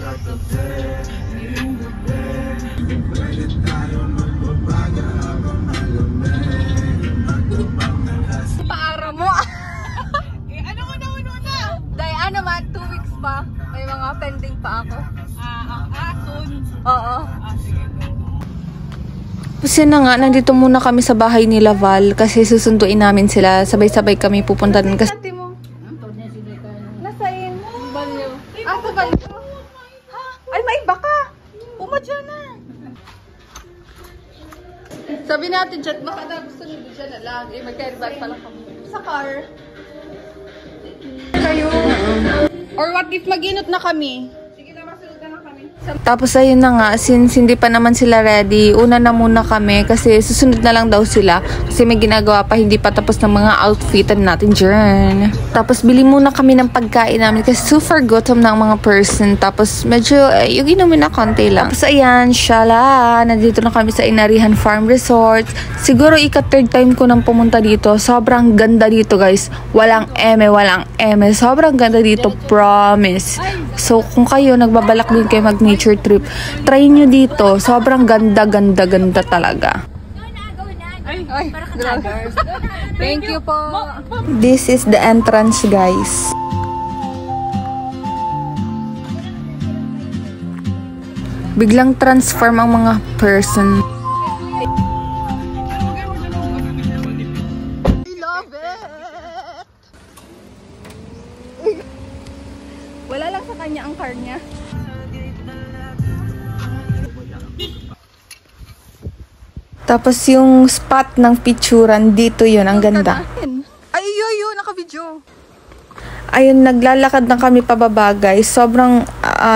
Paara mo. Ano mo na? Dahil ano man, 2 weeks pa. May mga pending pa ako. Soon. Oo. Sige. Kasi na nga, nandito muna kami sa bahay ni Val kasi susunduin namin sila. Sabay-sabay kami pupunta dun. Kasi nasain? Balyo. Sa balyo? Ha? Ay, may iba ka. Pumadya na. Sabi natin, chat, baka na gusto nyo dyan na lang. Mag-carry bag pala kami. Sa car. Kayo. Or what if mag-inot na kami? Tapos ayun na nga, since hindi pa naman sila ready, una na muna kami kasi susunod na lang daw sila kasi may ginagawa pa, hindi pa tapos ng mga outfitan natin dyan. Tapos bili muna kami ng pagkain namin kasi super gutom ng mga person. Tapos medyo yung inumin na konti lang. Tapos ayan, syala, nandito na kami sa Inarihan Farm Resort. Siguro ika-third time ko nang pumunta dito. Sobrang ganda dito guys. Walang eme. Sobrang ganda dito, promise. So kung kayo nagbabalak din kayo mag-nature trip, try nyo dito. Sobrang ganda talaga. Ay, thank you po. This is the entrance, guys. Biglang transform ang mga person. I love it! Wala lang sa kanya ang car niya. Tapos yung spot ng picturan dito yun, ang ganda. Ay, yo, naka-video. Ayun, naglalakad na kami pababa guys. Sobrang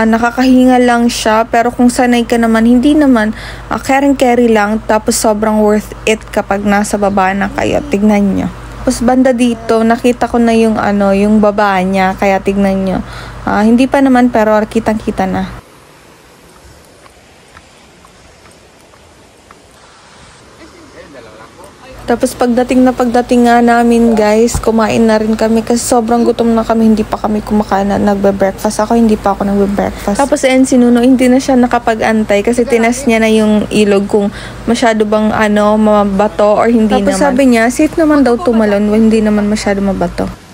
nakakahinga lang siya. Pero kung sanay ka naman, hindi naman. Carry lang. Tapos sobrang worth it kapag nasa baba na kayo. Tignan nyo. Tapos banda dito, nakita ko na yung yung baba niya. Kaya tignan nyo. Hindi pa naman pero kitang-kita na. Tapos pagdating nga namin guys, kumain na rin kami kasi sobrang gutom na kami, hindi pa kami kumakain na nagbe-breakfast. Hindi pa ako nagbe-breakfast. Tapos si Nuno, hindi na siya nakapag-antay kasi tinas niya na yung ilog kung masyado bang mabato or hindi naman. Tapos sabi niya, safe naman daw tumalon, hindi naman masyado mabato.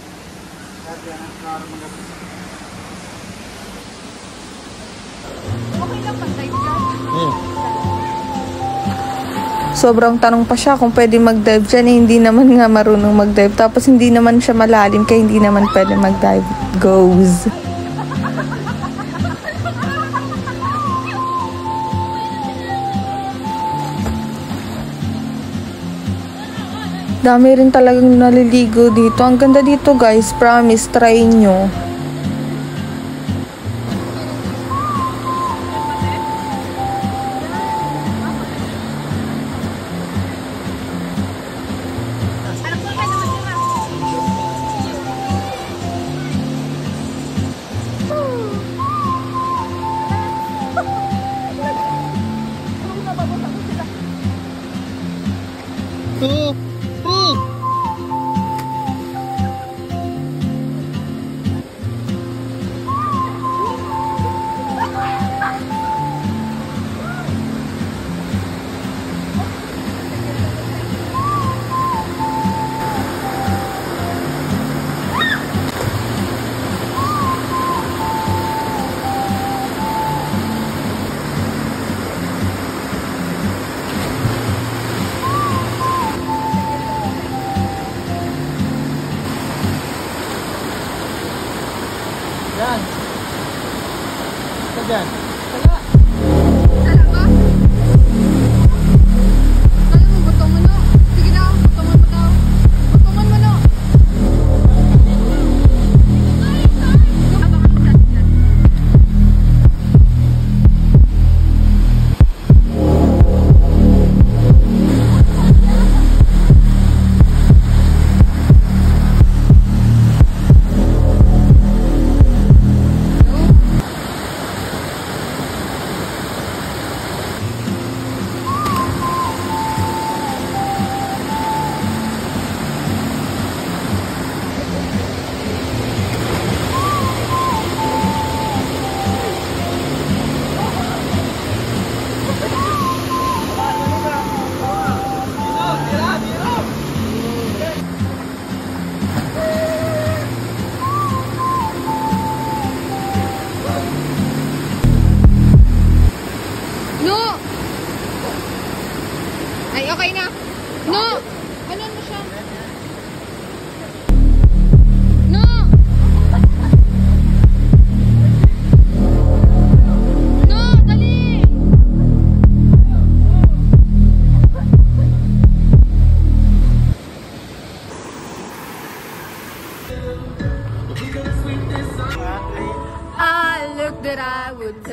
Sobrang tanong pa siya kung pwede mag-dive dyan. Hindi naman nga marunong mag-dive. Tapos hindi naman siya malalim kaya hindi naman pwede mag-dive. Goes. Dami rin talagang naliligo dito. Ang ganda dito guys. Promise, try nyo. Yan. Ito dyan. Wala. Ano ba? Kaya mo, butong mo no. Sige na, butongan mo daw. Butongan mo no.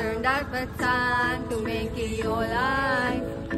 turn that baton to make it your life.